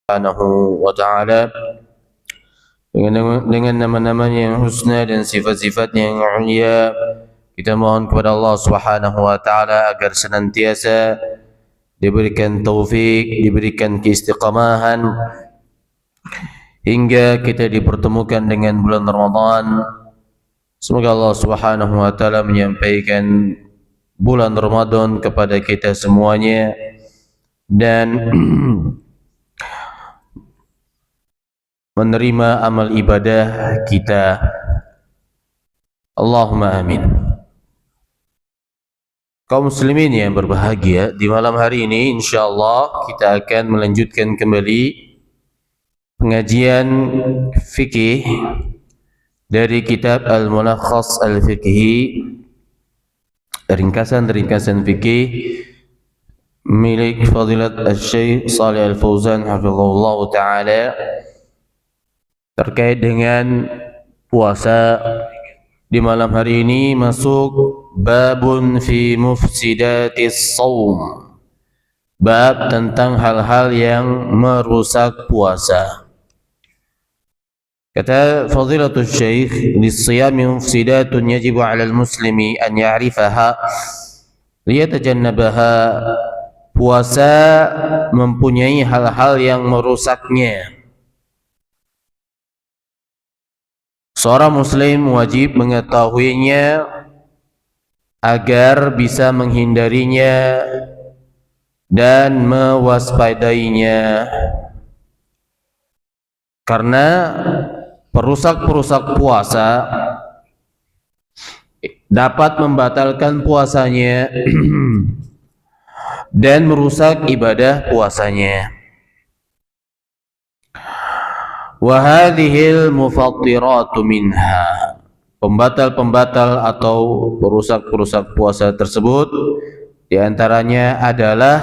Subhanahu wa ta'ala dengan nama-namanya yang husna dan sifat-sifatnya yang mulia. Kita mohon kepada Allah Subhanahu wa ta'ala agar senantiasa diberikan taufik, diberikan keistiqamahan hingga kita dipertemukan dengan bulan Ramadan. Semoga Allah Subhanahu wa ta'ala menyampaikan bulan Ramadan kepada kita semuanya dan menerima amal ibadah kita. Allahumma amin. Kaum muslimin yang berbahagia, di malam hari ini insyaallah kita akan melanjutkan kembali pengajian fikih dari kitab Al-Mulakhas Al-Fiqhi, ringkasan-ringkasan fikih milik Fadilat Al-Syekh Shalih Al-Fauzan hafizahullah ta'ala, terkait dengan puasa. Di malam hari ini masuk babun fi mufsidatis shaum, bab tentang hal-hal yang merusak puasa. Kata Fadilatul Syekh, "Lis-siyami mufsidatun yajibu 'alal muslimi an ya'rifaha liyatajannabaha." Puasa mempunyai hal-hal yang merusaknya. Seorang muslim wajib mengetahuinya agar bisa menghindarinya dan mewaspadainya. Karena perusak-perusak puasa dapat membatalkan puasanya dan merusak ibadah puasanya. Wa hadhil mufattiratu minha, pembatal-pembatal atau perusak-perusak puasa tersebut diantaranya adalah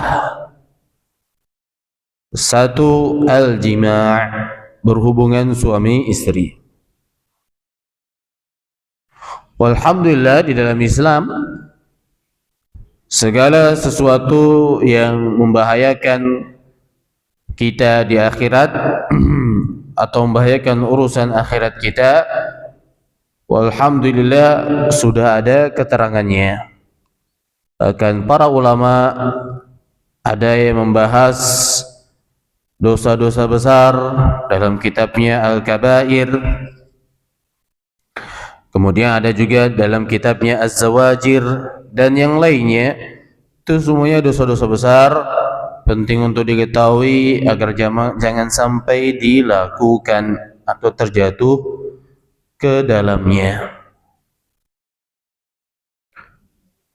satu, al-jima', berhubungan suami istri. Walhamdulillah, di dalam Islam segala sesuatu yang membahayakan kita di akhirat atau membahayakan urusan akhirat kita, walhamdulillah sudah ada keterangannya. Bahkan para ulama ada yang membahas dosa-dosa besar dalam kitabnya Al-Kabair. Kemudian ada juga dalam kitabnya Az-Zawajir dan yang lainnya. Itu semuanya dosa-dosa besar, penting untuk diketahui agar jangan sampai dilakukan atau terjatuh ke dalamnya.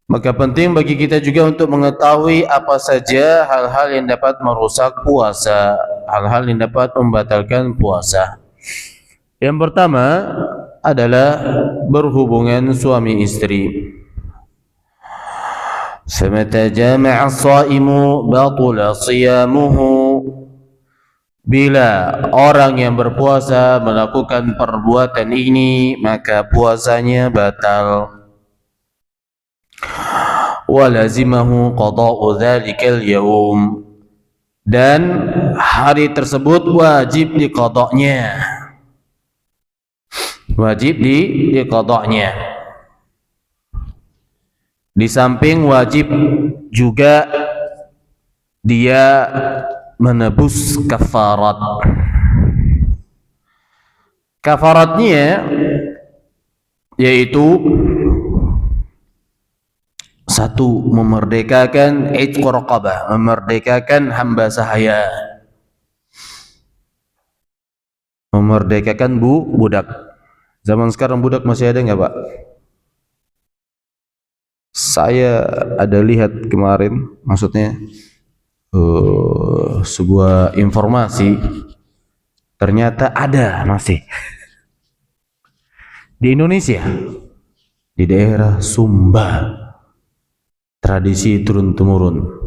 Maka penting bagi kita juga untuk mengetahui apa saja hal-hal yang dapat merusak puasa, hal-hal yang dapat membatalkan puasa. Yang pertama adalah berhubungan suami istri. فَمَتَى جَامَعَ الصَّائِمُ بَطُلَ صِيَامُهُ. Bila orang yang berpuasa melakukan perbuatan ini, maka puasanya batal. وَلَزِمَهُ قَضَاءُ ذَلِكَ الْيَوْمِ. Dan hari tersebut wajib diqadanya. Wajib diqadanya. Di samping wajib juga dia menebus kafarat. Kafaratnya yaitu satu, memerdekakan itq raqabah, memerdekakan hamba sahaya, memerdekakan budak. Zaman sekarang budak masih ada nggak, Pak? Saya ada lihat kemarin, maksudnya sebuah informasi, ternyata ada masih di Indonesia, di daerah Sumba, tradisi turun-temurun.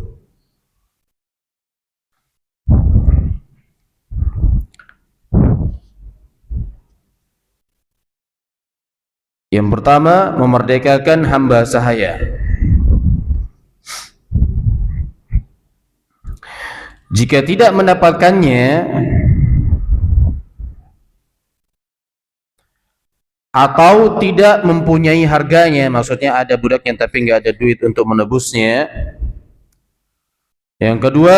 Yang pertama, memerdekakan hamba sahaya. Jika tidak mendapatkannya atau tidak mempunyai harganya, maksudnya ada budaknya tapi nggak ada duit untuk menebusnya. Yang kedua,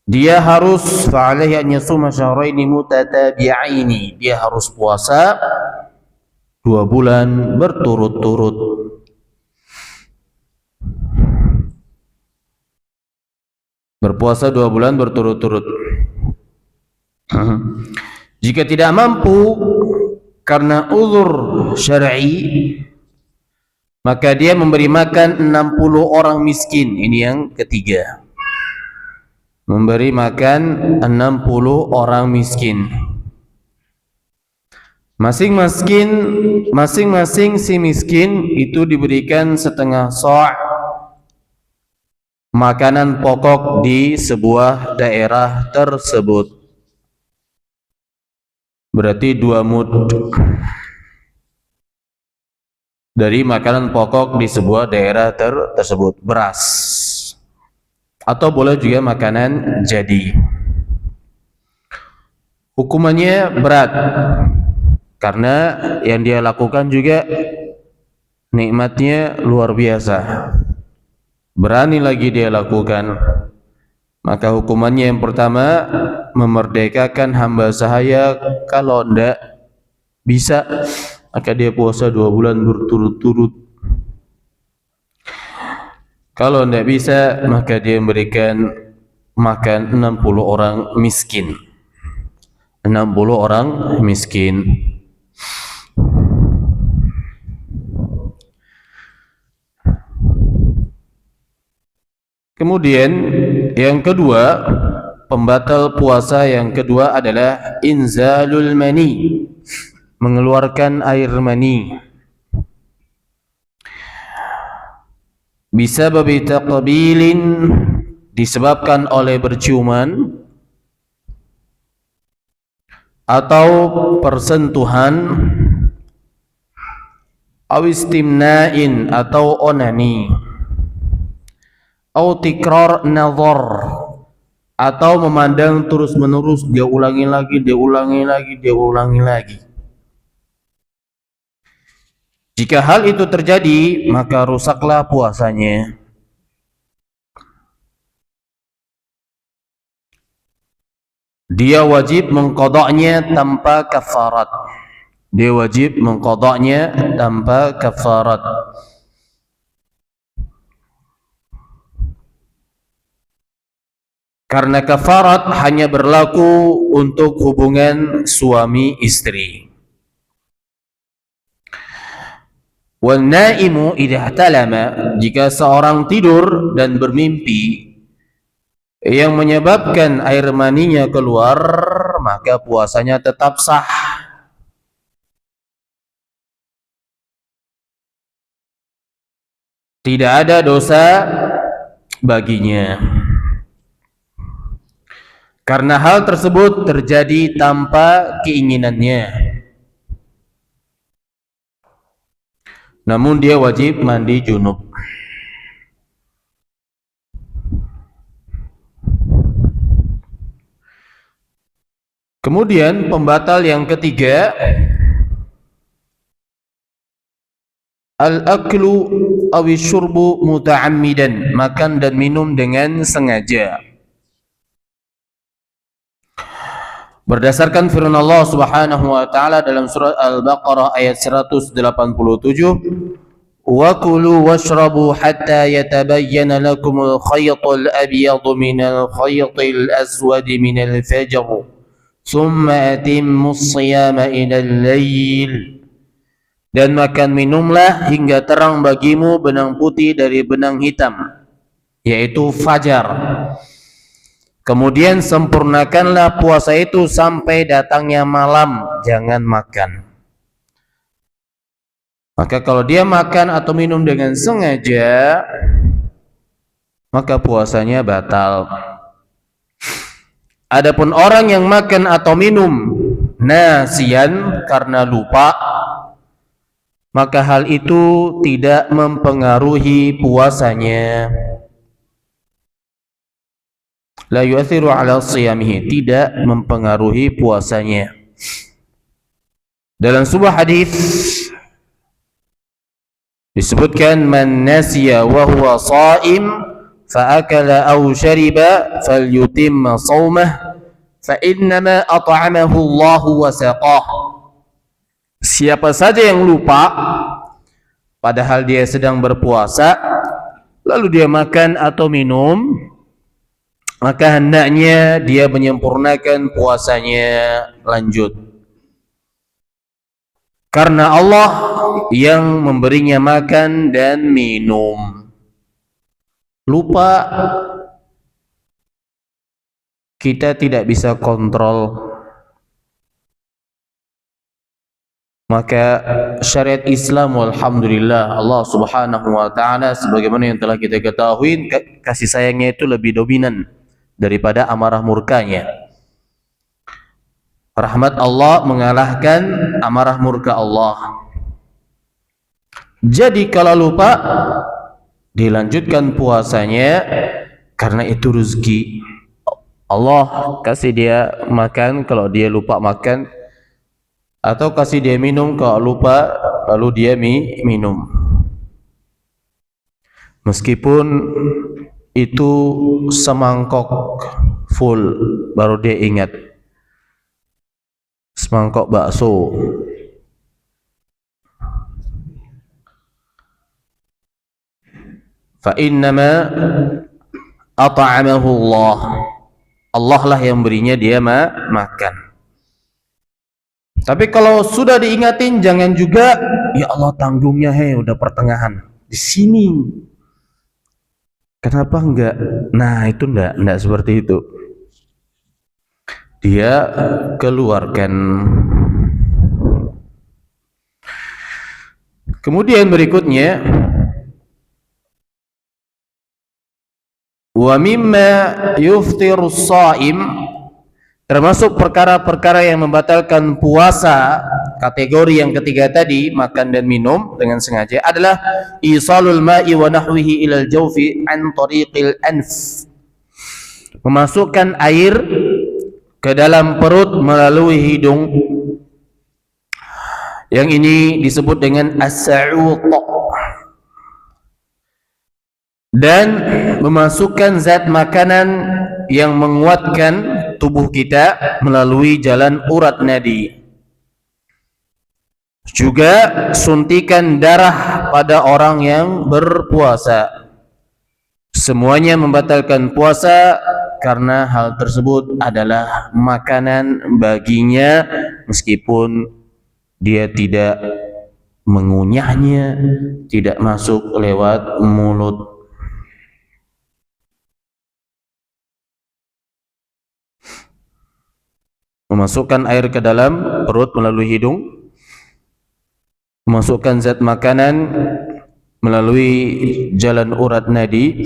dia harus fa'alaihi an yasuma syahraini mutatabi'aini, dia harus puasa 2 bulan berturut-turut. Berpuasa 2 bulan berturut-turut. Jika tidak mampu karena uzur syar'i, maka dia memberi makan 60 orang miskin. Ini yang ketiga. Memberi makan 60 orang miskin. Masing-masing si miskin itu diberikan setengah sa' makanan pokok di sebuah daerah tersebut. Berarti 2 mud dari makanan pokok di sebuah daerah tersebut, beras, atau boleh juga makanan jadi. Hukumannya berat karena yang dia lakukan juga nikmatnya luar biasa, berani lagi dia lakukan. Maka hukumannya yang pertama, memerdekakan hamba sahaya. Kalau tidak bisa, maka dia puasa 2 bulan berturut-turut. Kalau tidak bisa, maka dia memberikan makan 60 orang miskin. 60 orang miskin. Kemudian yang kedua, pembatal puasa yang kedua adalah inzalul mani, mengeluarkan air mani. Bisa babi taqbilin, disebabkan oleh berciuman atau persentuhan, awistimnain atau onani, atau tikrar nazar, atau memandang terus menerus, dia ulangi lagi, dia ulangi lagi, dia ulangi lagi. Jika hal itu terjadi, maka rusaklah puasanya. Dia wajib mengqadanya tanpa kafarat. Dia wajib mengqadanya tanpa kafarat. Karena kafarat hanya berlaku untuk hubungan suami istri. Wal naimu idza ihtalama, jika seorang tidur dan bermimpi yang menyebabkan air maninya keluar, maka puasanya tetap sah. Tidak ada dosa baginya. Karena hal tersebut terjadi tanpa keinginannya. Namun dia wajib mandi junub. Kemudian pembatal yang ketiga, al-aklu awis syurbu muta'ammidan, makan dan minum dengan sengaja. Berdasarkan firman Allah Subhanahu wa taala dalam surah Al-Baqarah ayat 187, wa kulu washrabu hatta yatabayyana lakumul khaytul abyadu minal khaytil aswadi minal fajr thumma atimmus siyama ilal lail. Dan makan minumlah hingga terang bagimu benang putih dari benang hitam, yaitu fajar. Kemudian sempurnakanlah puasa itu sampai datangnya malam, jangan makan. Maka kalau dia makan atau minum dengan sengaja, maka puasanya batal. Adapun orang yang makan atau minum nasiyan, karena lupa, maka hal itu tidak mempengaruhi puasanya. la yu'athiru ala siyamihi, tidak mempengaruhi puasanya. Dalam sebuah hadis disebutkan, man nasiya wa huwa shaim fa akala aw shariba falyutimma shaumah fa innama at'amahu Allahu wa saqah. Siapa saja yang lupa padahal dia sedang berpuasa, lalu dia makan atau minum, maka hendaknya dia menyempurnakan puasanya, lanjut. Karena Allah yang memberinya makan dan minum. Lupa kita tidak bisa kontrol. Maka syariat Islam, walhamdulillah, Allah subhanahu wa ta'ala, sebagaimana yang telah kita ketahui, kasih sayangnya itu lebih dominan daripada amarah murkanya. Rahmat Allah mengalahkan amarah murka Allah. Jadi kalau lupa, dilanjutkan puasanya, karena itu rezeki Allah, kasih dia makan kalau dia lupa makan, atau kasih dia minum kalau lupa lalu dia minum. Meskipun itu semangkok full baru dia ingat, semangkok bakso. Fa innama at'amahu Allah, Allah lah yang berinya dia makan. Tapi kalau sudah diingatin, jangan juga, ya Allah tanggungnya, udah pertengahan di sini, kenapa enggak? Nah itu enggak seperti itu. Dia keluarkan. Kemudian berikutnya, wa mimma yuftirus shaim, termasuk perkara-perkara yang membatalkan puasa, kategori yang ketiga tadi, makan dan minum dengan sengaja, adalah isalul ma'i wa nahwihi ilal jawfi an tariqil anf, memasukkan air ke dalam perut melalui hidung. Yang ini disebut dengan as-sa'uq. Dan memasukkan zat makanan yang menguatkan tubuh kita melalui jalan urat nadi. Juga suntikan darah pada orang yang berpuasa. Semuanya membatalkan puasa karena hal tersebut adalah makanan baginya, meskipun dia tidak mengunyahnya, tidak masuk lewat mulut. Memasukkan air ke dalam perut melalui hidung, memasukkan zat makanan melalui jalan urat nadi,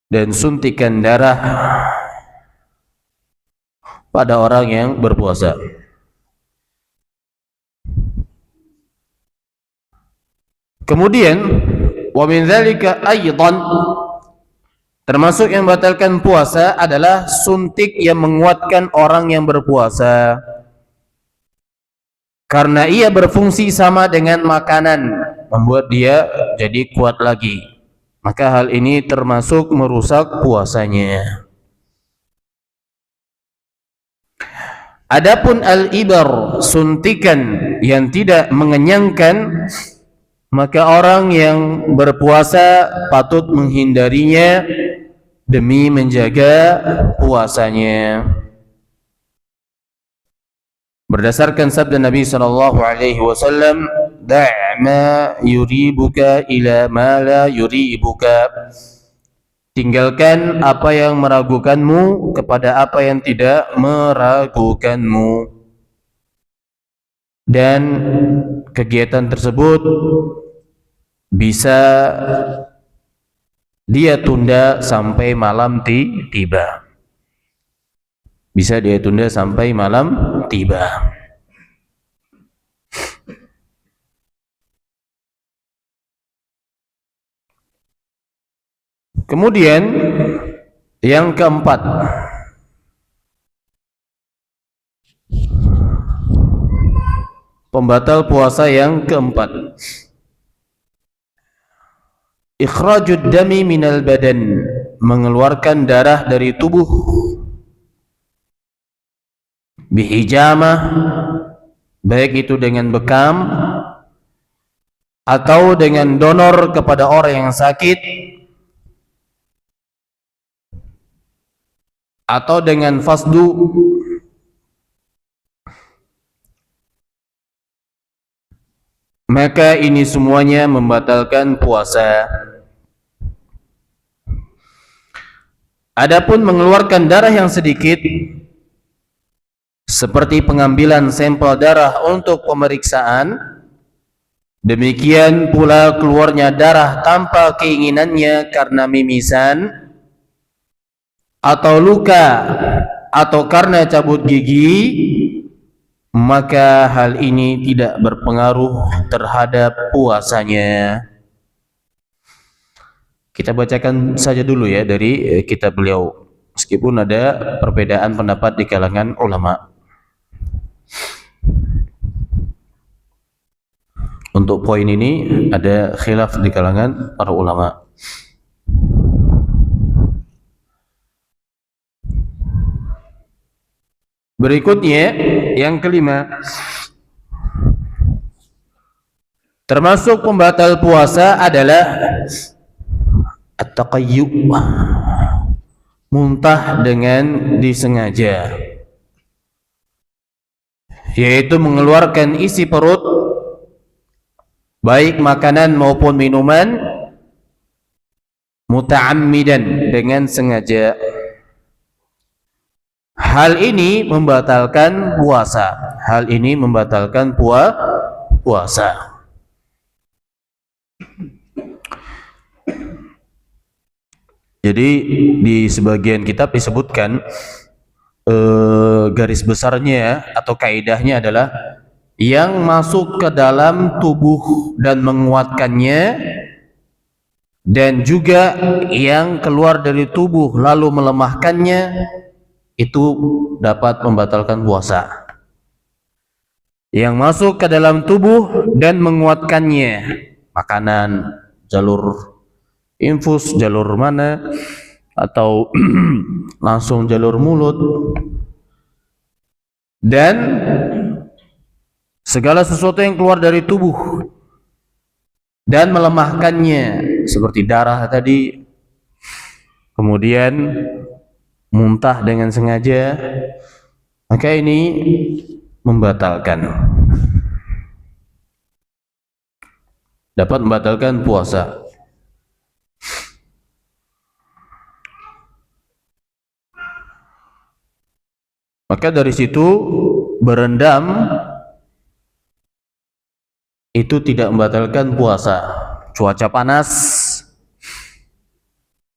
dan suntikan darah pada orang yang berpuasa. Kemudian wa min dzalika aidan, termasuk yang membatalkan puasa adalah suntik yang menguatkan orang yang berpuasa, karena ia berfungsi sama dengan makanan, membuat dia jadi kuat lagi. Maka hal ini termasuk merusak puasanya. Adapun al-ibar, suntikan yang tidak mengenyangkan, maka orang yang berpuasa patut menghindarinya demi menjaga puasanya. Berdasarkan sabda Nabi SAW, "Da' ma yuribuka ila ma la yuribuka." Tinggalkan apa yang meragukanmu kepada apa yang tidak meragukanmu. Dan kegiatan tersebut bisa dia tunda sampai malam tiba. Bisa dia tunda sampai malam tiba. Kemudian yang keempat, pembatal puasa yang keempat, ikhrajud dami minal badan, mengeluarkan darah dari tubuh, bihijamah, baik itu dengan bekam atau dengan donor kepada orang yang sakit, atau dengan fasdu, maka ini semuanya membatalkan puasa. Adapun mengeluarkan darah yang sedikit, seperti pengambilan sampel darah untuk pemeriksaan, demikian pula keluarnya darah tanpa keinginannya karena mimisan atau luka atau karena cabut gigi, maka hal ini tidak berpengaruh terhadap puasanya. Kita bacakan saja dulu ya dari kitab beliau, meskipun ada perbedaan pendapat di kalangan ulama. Untuk poin ini ada khilaf di kalangan para ulama. Berikutnya yang kelima, termasuk pembatal puasa adalah at-taqayyu', muntah dengan disengaja, yaitu mengeluarkan isi perut baik makanan maupun minuman muta'ammidan, dengan sengaja. Hal ini membatalkan puasa. Hal ini membatalkan puasa. Jadi di sebagian kitab disebutkan garis besarnya atau kaidahnya adalah yang masuk ke dalam tubuh dan menguatkannya, dan juga yang keluar dari tubuh lalu melemahkannya, itu dapat membatalkan puasa. Yang masuk ke dalam tubuh dan menguatkannya, makanan, jalur infus, jalur mana, atau langsung jalur mulut, dan segala sesuatu yang keluar dari tubuh dan melemahkannya, seperti darah tadi, kemudian muntah dengan sengaja, maka ini membatalkan, dapat membatalkan puasa. Maka dari situ berendam itu tidak membatalkan puasa. Cuaca panas,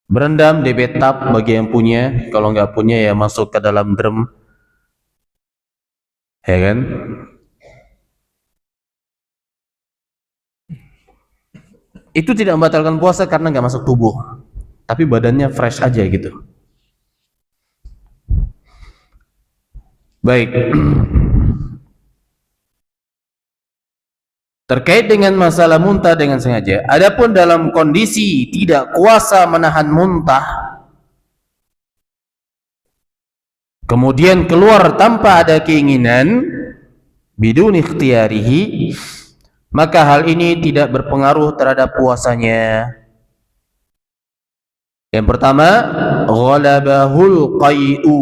berendam di bathtub bagi yang punya, kalau nggak punya ya masuk ke dalam drum, ya kan? Itu tidak membatalkan puasa karena nggak masuk tubuh, tapi badannya fresh aja gitu. Baik. Terkait dengan masalah muntah dengan sengaja, adapun dalam kondisi tidak kuasa menahan muntah, kemudian keluar tanpa ada keinginan, bidun ikhtiyarihi, maka hal ini tidak berpengaruh terhadap puasanya. Yang pertama, ghalabahul qai'u,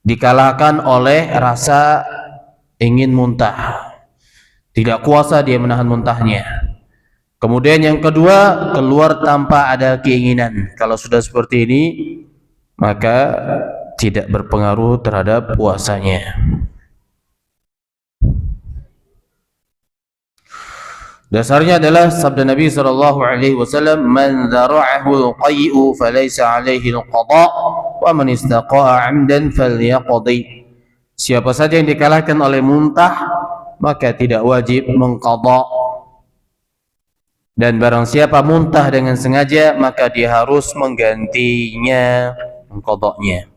dikalahkan oleh rasa ingin muntah, tidak kuasa dia menahan muntahnya. Kemudian yang kedua, keluar tanpa ada keinginan. Kalau sudah seperti ini, maka tidak berpengaruh terhadap puasanya. Dasarnya adalah sabda Nabi SAW, man dzara'ahu al-qay'u falaysa 'alaihi al-qada' wa man istaqa'a 'amdan falyaqdi. Siapa saja yang dikalahkan oleh muntah, maka tidak wajib mengqada. Dan barang siapa muntah dengan sengaja, maka dia harus menggantinya, mengqadanya.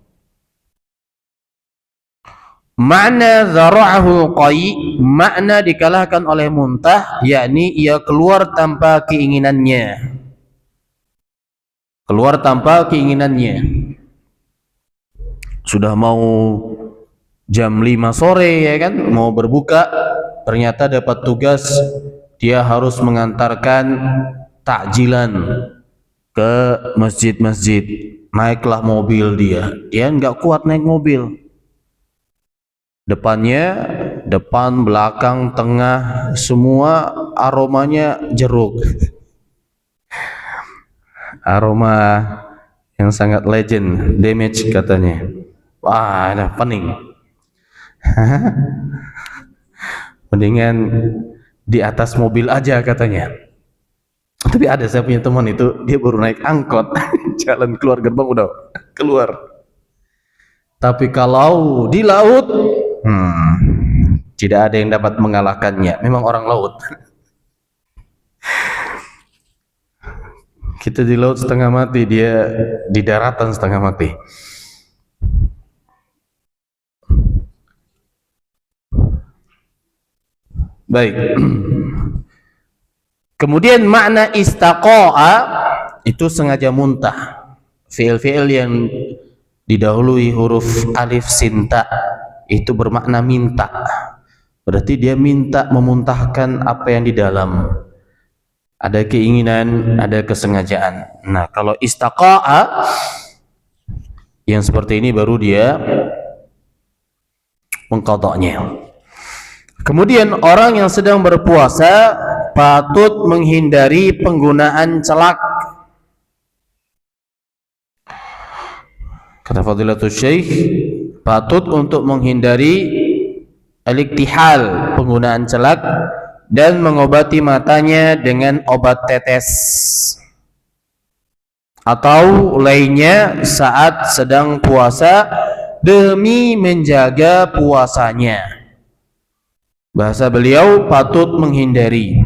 Makna zara'ahu qai, makna dikalahkan oleh muntah, yakni ia keluar tanpa keinginannya. Keluar tanpa keinginannya. Sudah mau jam 5 sore ya kan, mau berbuka, ternyata dapat tugas dia harus mengantarkan takjilan ke masjid-masjid. Naiklah mobil dia nggak kuat naik mobil. Depan, belakang, tengah, semua aromanya jeruk. Aroma yang sangat legend, damage katanya. Wah, ada pening. Mendingan di atas mobil aja katanya. Tapi ada saya punya teman itu, dia baru naik angkot, jalan keluar gerbang udah keluar. Tapi kalau di laut, tidak ada yang dapat mengalahkannya. Memang orang laut. Kita di laut setengah mati, dia di daratan setengah mati. Baik. Kemudian makna istaqa'a itu sengaja muntah. Fi'il-fi'il yang didahului huruf alif sin ta itu bermakna minta. Berarti dia minta memuntahkan apa yang di dalam. Ada keinginan, ada kesengajaan. Nah, kalau istaqa'a yang seperti ini baru dia mengqadanya. Kemudian orang yang sedang berpuasa patut menghindari penggunaan celak. Kata Fadilatul Syekh, patut untuk menghindari al-iktihal, penggunaan celak, dan mengobati matanya dengan obat tetes atau lainnya saat sedang puasa demi menjaga puasanya. Bahasa beliau patut menghindari,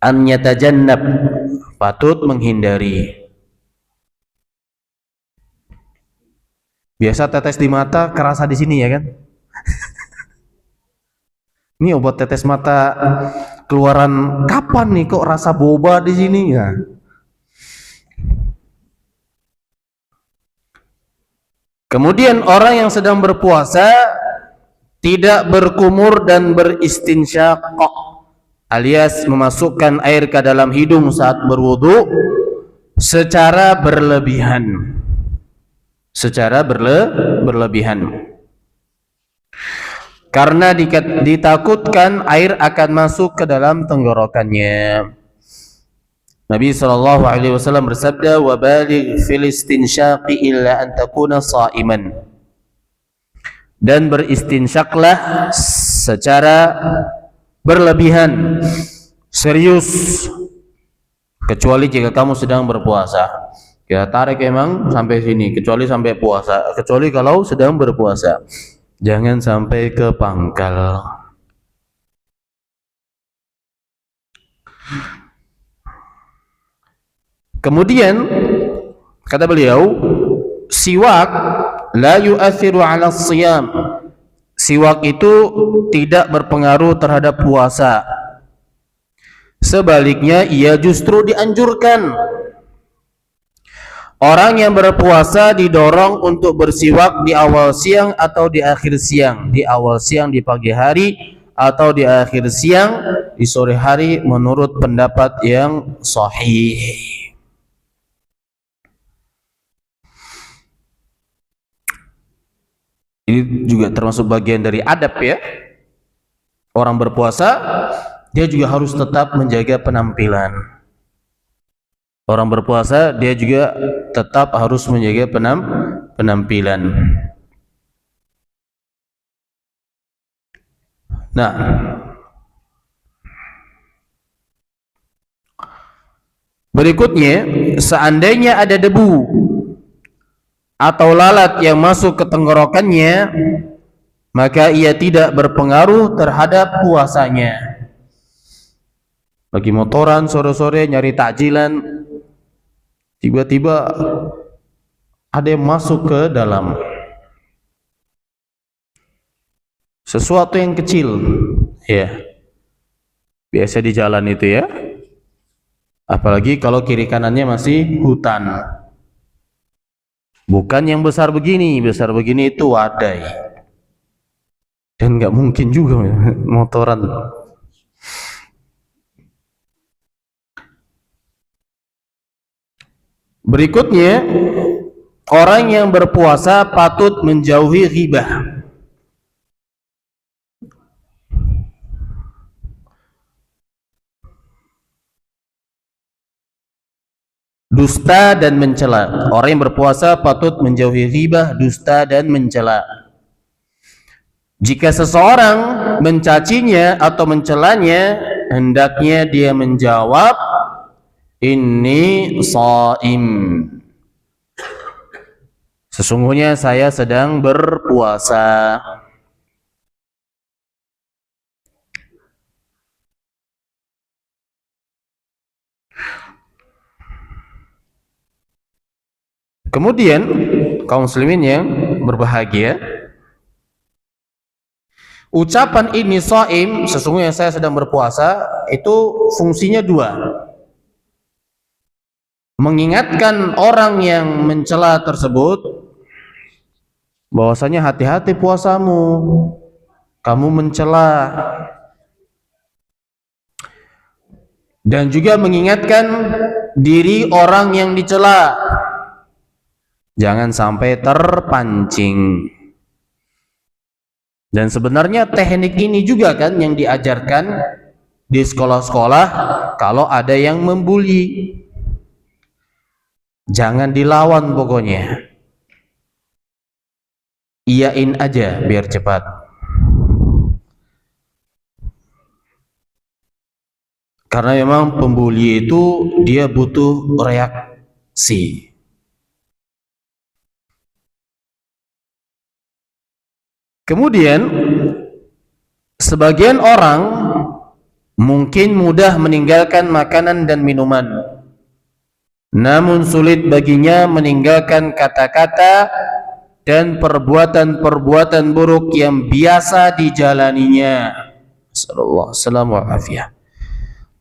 an yatajannab, patut menghindari. Biasa tetes di mata kerasa di sini ya kan? Ini obat tetes mata keluaran kapan nih kok rasa boba di sini ya? Kemudian orang yang sedang berpuasa tidak berkumur dan beristinsyak, alias memasukkan air ke dalam hidung saat berwudu secara berlebihan. Berlebihan. Karena ditakutkan air akan masuk ke dalam tenggorokannya. Nabi SAW bersabda, "Wa baligh fil istinsyaqi illa an takuna sha'iman." Dan beristinsyaklah secara berlebihan, serius, kecuali jika kamu sedang berpuasa. Ya tarik emang sampai sini, kecuali sampai puasa, kecuali kalau sedang berpuasa. Jangan sampai ke pangkal. Kemudian kata beliau, siwak la yu'athiru 'ala shiyam. Siwak itu tidak berpengaruh terhadap puasa. Sebaliknya ia justru dianjurkan. Orang yang berpuasa didorong untuk bersiwak di awal siang atau di akhir siang. Di awal siang di pagi hari atau di akhir siang di sore hari menurut pendapat yang sahih. Ini juga termasuk bagian dari adab ya. Orang berpuasa dia juga harus tetap menjaga penampilan. Orang berpuasa dia juga tetap harus menjaga penampilan. Nah, berikutnya, seandainya ada debu atau lalat yang masuk ke tenggorokannya, maka ia tidak berpengaruh terhadap puasanya. lagi motoran sore-sore nyari takjilan, tiba-tiba ada yang masuk ke dalam, sesuatu yang kecil, ya, biasa di jalan itu ya, apalagi kalau kiri kanannya masih hutan, bukan yang besar begini itu wadai, dan nggak mungkin juga motoran. Berikutnya, orang yang berpuasa patut menjauhi ghibah. Dusta dan mencela. Orang yang berpuasa patut menjauhi ghibah, dusta dan mencela. Jika seseorang mencacinya atau mencelanya, hendaknya dia menjawab, inni shaim. Sesungguhnya saya sedang berpuasa. Kemudian kaum muslimin yang berbahagia, ucapan inni shaim, sesungguhnya saya sedang berpuasa, itu fungsinya dua. Mengingatkan orang yang mencela tersebut bahwasanya hati-hati puasamu, kamu mencela. Dan juga mengingatkan diri orang yang dicela, jangan sampai terpancing. Dan sebenarnya teknik ini juga kan yang diajarkan di sekolah-sekolah kalau ada yang membuli. Jangan dilawan pokoknya. Iyain aja biar cepat. Karena memang pembuli itu dia butuh reaksi. Kemudian sebagian orang mungkin mudah meninggalkan makanan dan minuman, namun sulit baginya meninggalkan kata-kata dan perbuatan-perbuatan buruk yang biasa dijalaninya. Sallallahu alaihi wasallam.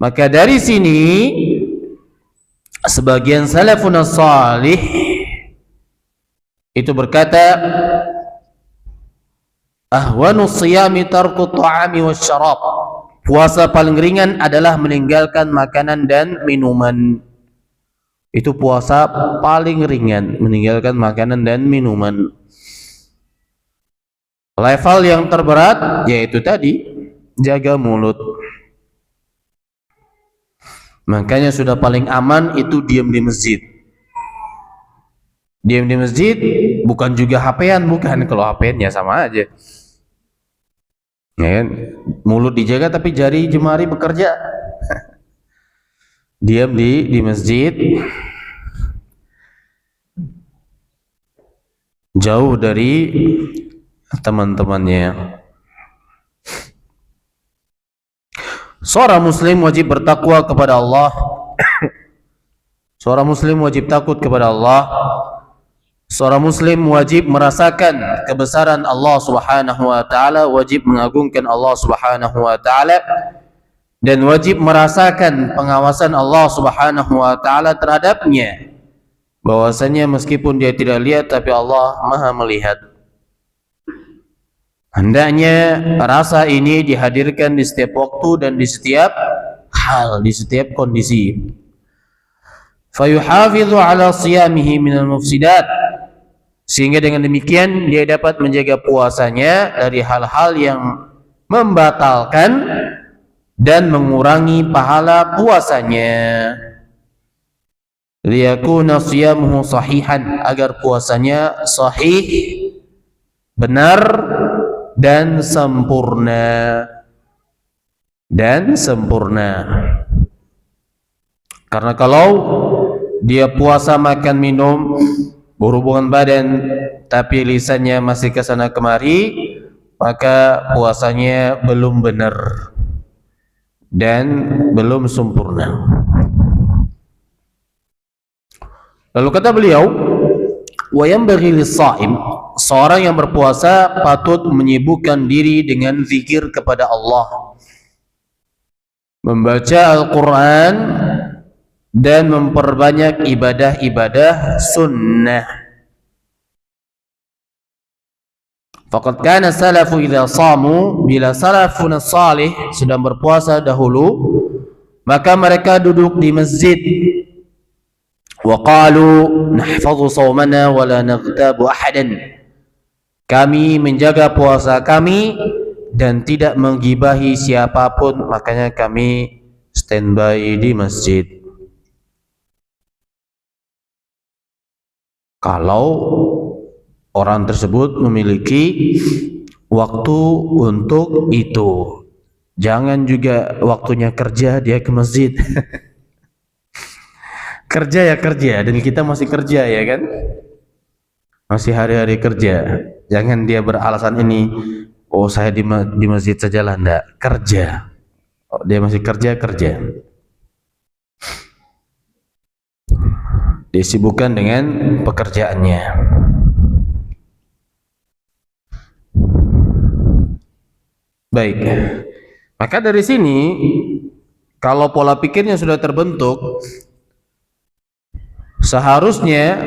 Maka dari sini sebagian salafun salih itu berkata, ahwanus siyami tarku ta'ami wasyarab. Puasa paling ringan adalah meninggalkan makanan dan minuman. Itu puasa paling ringan, meninggalkan makanan dan minuman. Level yang terberat yaitu tadi, jaga mulut. Makanya sudah paling aman itu diam di masjid. Diam di masjid bukan juga HP-an, bukan. Kalau HP-an ya sama aja. Ya kan? Mulut dijaga tapi jari jemari bekerja. Diam di masjid, jauh dari teman-temannya. Seorang muslim wajib bertakwa kepada Allah. Seorang muslim wajib takut kepada Allah. Seorang muslim wajib merasakan kebesaran Allah Subhanahu wa taala, wajib mengagungkan Allah Subhanahu wa taala, dan wajib merasakan pengawasan Allah Subhanahu wa taala terhadapnya. Bahwasanya meskipun dia tidak lihat tapi Allah Maha melihat. Hendaknya rasa ini dihadirkan di setiap waktu dan di setiap hal, di setiap kondisi. Fayuhafidhu ala siyamihi minal mufsidat. Sehingga dengan demikian dia dapat menjaga puasanya dari hal-hal yang membatalkan dan mengurangi pahala puasanya. Liyakuna siyamuhu sahihan, agar puasanya sahih, benar dan sempurna. Karena kalau dia puasa makan minum, berhubungan badan, tapi lisannya masih ke sana kemari, maka puasanya belum benar. dan belum sempurna. Lalu kata beliau, wa yanbaghi lis-sha'im, seorang yang berpuasa patut menyibukkan diri dengan zikir kepada Allah, membaca Al-Quran, dan memperbanyak ibadah-ibadah sunnah. Faqad kana salafu idza shamu, bila salafun salih sedang berpuasa dahulu, maka mereka duduk di masjid. Wa qalu nahfazu shaumana wa la naghtabu ahadan, kami menjaga puasa kami dan tidak menggibahi siapapun, makanya kami standby di masjid. Kalau orang tersebut memiliki waktu untuk itu, jangan juga waktunya kerja dia ke masjid. Kerja ya kerja, dan kita masih kerja ya kan, masih hari-hari kerja. Jangan dia beralasan ini, oh saya di masjid sajalah, enggak, kerja. Oh, dia masih kerja. Disibukkan dengan pekerjaannya. Baik, maka dari sini kalau pola pikirnya sudah terbentuk, seharusnya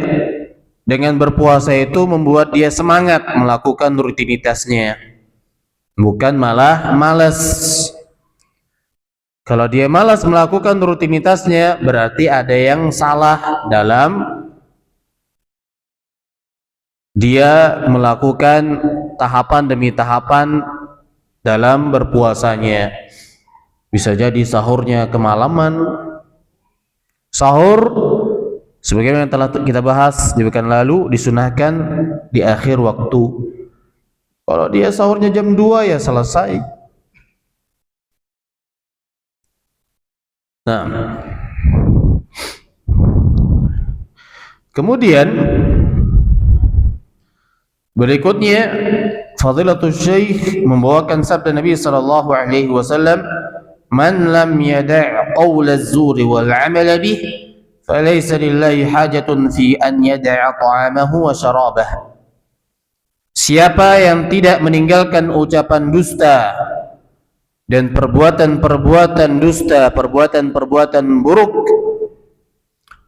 dengan berpuasa itu membuat dia semangat melakukan rutinitasnya, bukan malah malas. Kalau dia malas melakukan rutinitasnya, berarti ada yang salah dalam dia melakukan tahapan demi tahapan dalam berpuasanya. Bisa jadi sahurnya kemalaman. Sahur, sebagaimana telah kita bahas di pekan lalu, disunahkan di akhir waktu. Kalau dia sahurnya jam 2 ya selesai. Nah, kemudian berikutnya Fadilatul Syekh membawakan sabda Nabi sallallahu alaihi wasallam, "Man lam yada' qaula az-zuri wal 'amala bih, falaysa lillahi hajatun fi an yada'a ta'amahu wa syarabah." Siapa yang tidak meninggalkan ucapan dusta dan perbuatan-perbuatan dusta, perbuatan-perbuatan buruk,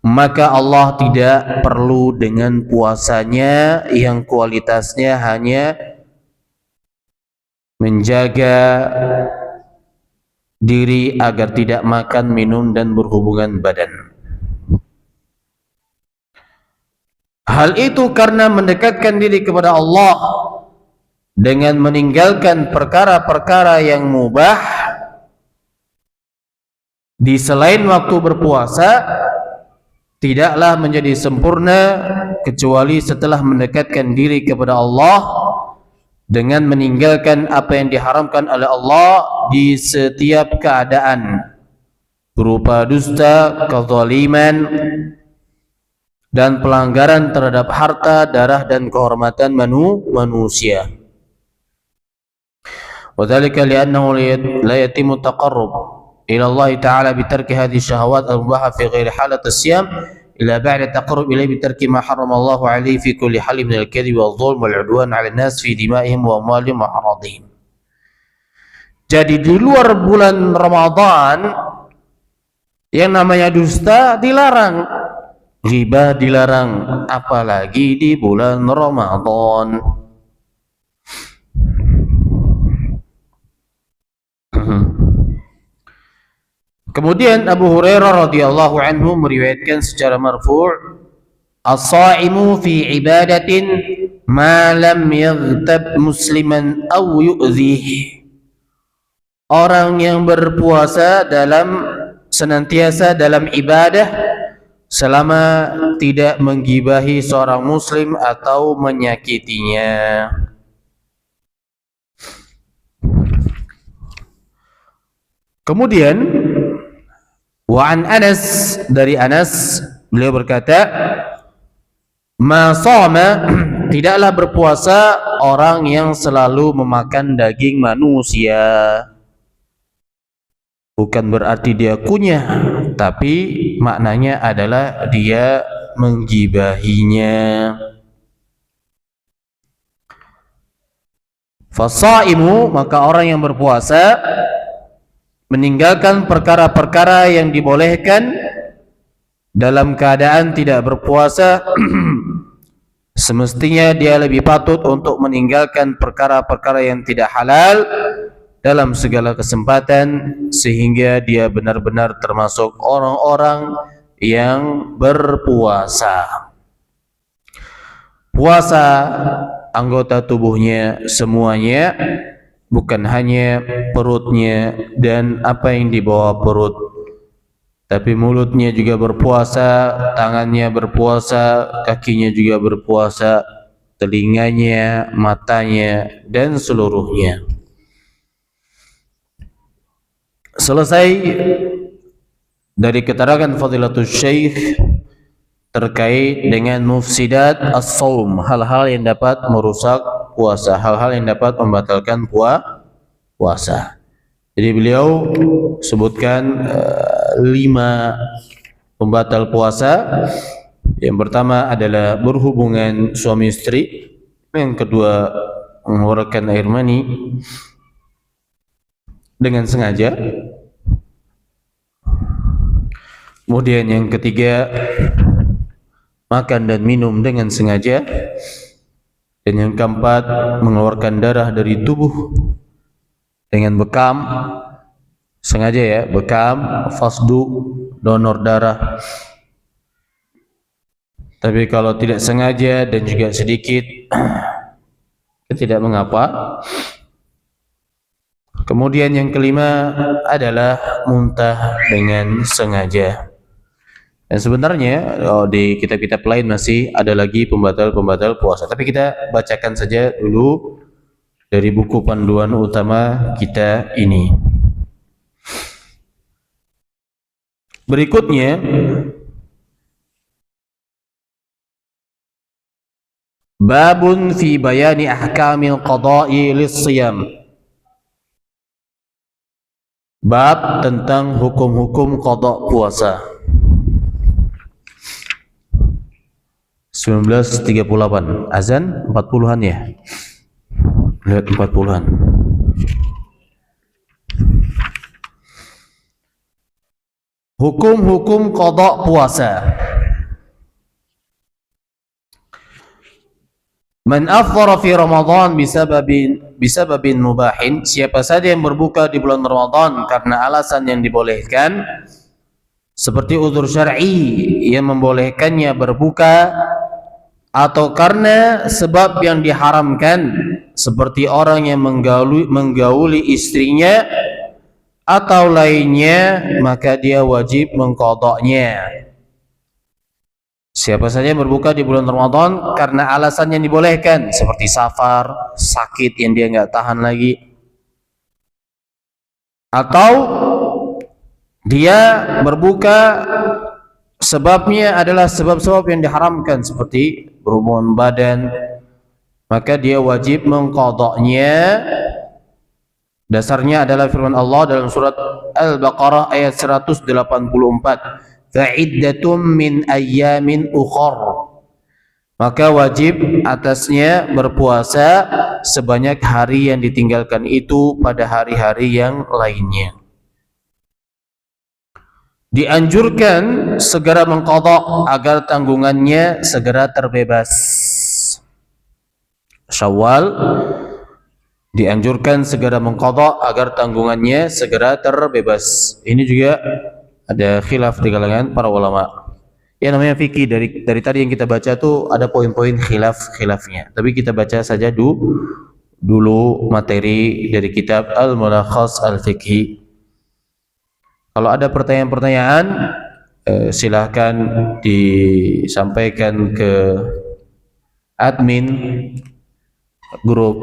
maka Allah tidak perlu dengan puasanya yang kualitasnya hanya menjaga diri agar tidak makan, minum, dan berhubungan badan. Hal itu karena mendekatkan diri kepada Allah dengan meninggalkan perkara-perkara yang mubah di selain waktu berpuasa tidaklah menjadi sempurna kecuali setelah mendekatkan diri kepada Allah dengan meninggalkan apa yang diharamkan oleh Allah di setiap keadaan, berupa dusta, kezaliman, dan pelanggaran terhadap harta, darah, dan kehormatan manusia. وذلك لأنه لا يتم التقرب إلى الله تعالى بترك هذه الشهوات المباحة في غير حالة الصيام إلا بعد التقرب إليه بترك ما حرم الله عليه في كل حال من الكذب والظلم والعدوان على الناس في دمائهم وأموالهم وأعراضهم. Jadi di luar bulan Ramadan yang namanya dusta dilarang, ghibah dilarang, apalagi di bulan Ramadan. Kemudian Abu Hurairah radhiyallahu anhu meriwayatkan secara marfu', as-sha'imu fi ibadatin ma lam yaghtab musliman aw yu'dhih. Orang yang berpuasa senantiasa dalam ibadah selama tidak menggibahi seorang muslim atau menyakitinya. Kemudian wa an Anas, dari Anas beliau berkata, ma shama, tidaklah berpuasa orang yang selalu memakan daging manusia. bukan berarti dia kunyah, tapi maknanya adalah dia menggibahinya. Fasaimu, maka orang yang berpuasa meninggalkan perkara-perkara yang dibolehkan dalam keadaan tidak berpuasa, semestinya dia lebih patut untuk meninggalkan perkara-perkara yang tidak halal dalam segala kesempatan, sehingga dia benar-benar termasuk orang-orang yang berpuasa. Puasa anggota tubuhnya semuanya, bukan hanya perutnya dan apa yang di bawah perut, tapi mulutnya juga berpuasa, tangannya berpuasa, kakinya juga berpuasa, telinganya, matanya, dan seluruhnya. Selesai dari keterangan Fadilatul Syekh terkait dengan mufsidat as-shaum, hal-hal yang dapat merusak puasa, hal-hal yang dapat membatalkan puasa. Jadi beliau sebutkan 5 pembatal puasa. Yang pertama adalah berhubungan suami istri, yang kedua mengeluarkan air mani dengan sengaja, kemudian yang ketiga makan dan minum dengan sengaja, dan yang keempat mengeluarkan darah dari tubuh dengan bekam, sengaja ya, bekam, fasdu, donor darah. Tapi kalau tidak sengaja dan juga sedikit, tidak mengapa. Kemudian yang kelima adalah muntah dengan sengaja. Dan sebenarnya di kitab-kitab lain masih ada lagi pembatal-pembatal puasa, tapi kita bacakan saja dulu dari buku panduan utama kita ini. Berikutnya, babun fi bayani ahkamil qada'i lis-shiyam. Bab tentang hukum-hukum qada' puasa. 1938, azan 40-an ya. Lihat 40-an. Hukum-hukum qada' puasa. Man afdhara fi Ramadan bisababin mubahin, siapa saja yang berbuka di bulan Ramadan karena alasan yang dibolehkan, seperti uzur syar'i yang membolehkannya berbuka, atau karena sebab yang diharamkan, seperti orang yang menggauli istrinya atau lainnya, maka dia wajib mengqadanya. Siapa saja yang berbuka di bulan Ramadan karena alasan yang dibolehkan, seperti safar, sakit yang dia nggak tahan lagi, atau dia berbuka sebabnya adalah sebab-sebab yang diharamkan, seperti berhubungan badan, maka dia wajib mengqadanya. Dasarnya adalah firman Allah dalam surat Al-Baqarah ayat 184. Fa'iddatum min ayyamin ukhar, maka wajib atasnya berpuasa sebanyak hari yang ditinggalkan itu pada hari-hari yang lainnya. Dianjurkan segera mengqadha agar tanggungannya segera terbebas. Syawal dianjurkan segera mengqadha agar tanggungannya segera terbebas. Ini juga ada khilaf di kalangan para ulama. Ya, namanya fikih, dari tadi yang kita baca tuh ada poin-poin khilafnya. Tapi kita baca saja dulu materi dari kitab Al-Mulakhas Al-Fiqhi. Kalau ada pertanyaan-pertanyaan, silahkan disampaikan ke admin grup.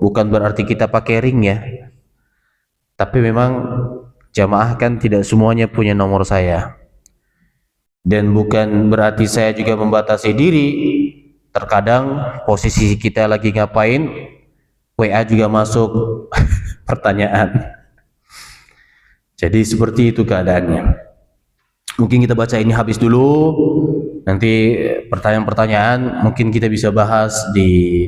Bukan berarti kita pakai ring ya, tapi memang jamaah kan tidak semuanya punya nomor saya, dan bukan berarti saya juga membatasi diri. Terkadang posisi kita lagi ngapain, WA juga masuk pertanyaan. Jadi seperti itu keadaannya. Mungkin kita baca ini habis dulu. Nanti pertanyaan-pertanyaan mungkin kita bisa bahas di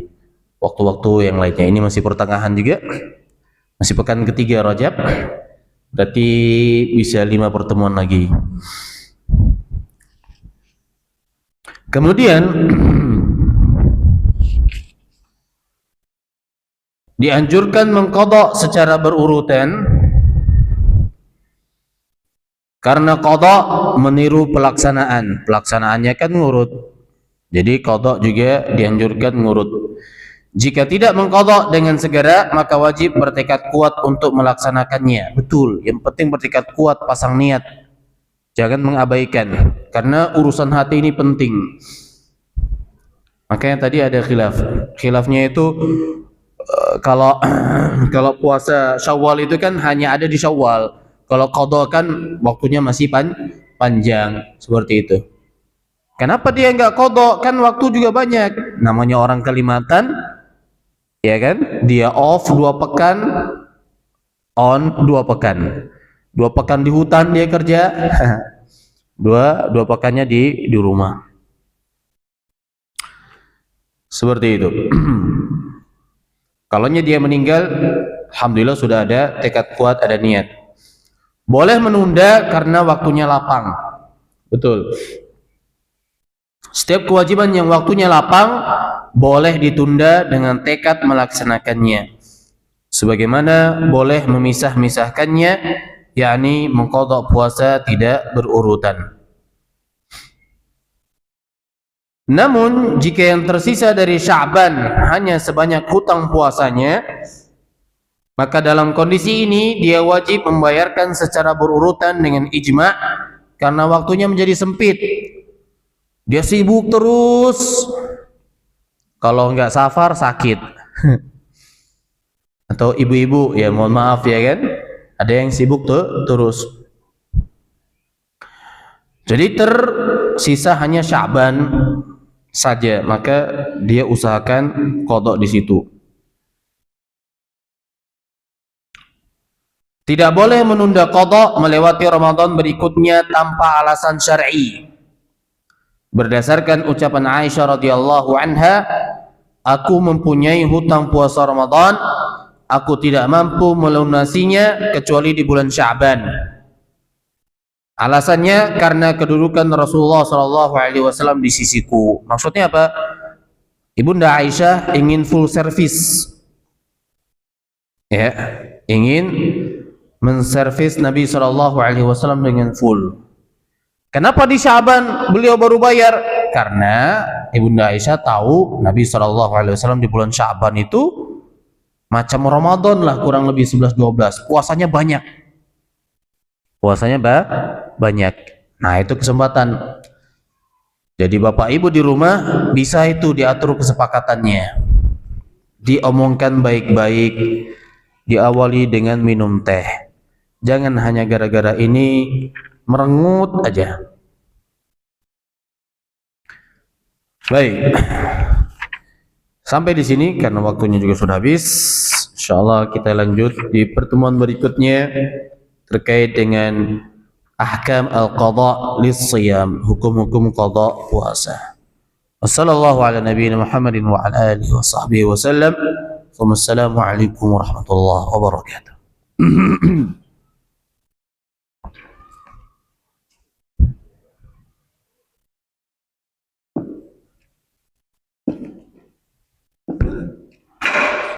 waktu-waktu yang lainnya. Ini masih pertengahan juga, masih pekan ketiga Rajab, berarti bisa 5 pertemuan lagi. Kemudian dianjurkan mengqadha secara berurutan, karena qadha meniru pelaksanaan. Pelaksanaannya kan ngurut. Jadi qadha juga dianjurkan ngurut. Jika tidak mengqadha dengan segera, maka wajib bertekad kuat untuk melaksanakannya. Betul, yang penting bertekad kuat, pasang niat. Jangan mengabaikan, karena urusan hati ini penting. Makanya tadi ada khilaf. Khilafnya itu kalau puasa Syawal itu kan hanya ada di Syawal. Kalau qadha kan waktunya masih panjang, seperti itu. Kenapa dia enggak qadha? Kan waktu juga banyak. Namanya orang Kalimantan, ya kan? Dia off 2 pekan, on 2 pekan. 2 pekan di hutan dia kerja, dua pekannya di rumah. Seperti itu. Kalaunya dia meninggal, alhamdulillah sudah ada tekad kuat, ada niat. Boleh menunda karena waktunya lapang. Betul. Setiap kewajiban yang waktunya lapang boleh ditunda dengan tekad melaksanakannya. Sebagaimana boleh memisah-misahkannya, yakni mengqadha puasa tidak berurutan. Namun jika yang tersisa dari Sya'ban hanya sebanyak hutang puasanya, maka dalam kondisi ini dia wajib membayarkan secara berurutan dengan ijma', karena waktunya menjadi sempit. Dia sibuk terus, kalau enggak safar sakit. Atau ibu-ibu, ya mohon maaf ya kan, ada yang sibuk tuh terus. Jadi tersisa hanya Sya'ban saja, maka dia usahakan qadha di situ. Tidak boleh menunda qadha melewati Ramadan berikutnya tanpa alasan syar'i. Berdasarkan ucapan Aisyah radhiyallahu anha, aku mempunyai hutang puasa Ramadan, aku tidak mampu melunasinya kecuali di bulan Sya'ban. Alasannya karena kedudukan Rasulullah SAW di sisiku. Maksudnya apa? Ibunda Aisyah ingin full service, ya, ingin menservis Nabi SAW dengan full. Kenapa di Sya'ban beliau baru bayar? Karena Ibunda Aisyah tahu Nabi SAW di bulan Sya'ban itu macam Ramadan lah, kurang lebih 11-12. Puasanya banyak. Banyak. Nah, itu kesempatan. Jadi bapak ibu di rumah bisa itu diatur kesepakatannya. Diomongkan baik-baik, diawali dengan minum teh. Jangan hanya gara-gara ini merengut aja. Baik. Sampai di sini karena waktunya juga sudah habis. Insyaallah kita lanjut di pertemuan berikutnya terkait dengan ahkam al-qadha lis-shiyam, hukum-hukum qadha puasa. Wassallallahu ala nabiyyina Muhammadin wa ala alihi wa sahbihi wasallam. Wassalamu alaikum warahmatullahi wabarakatuh.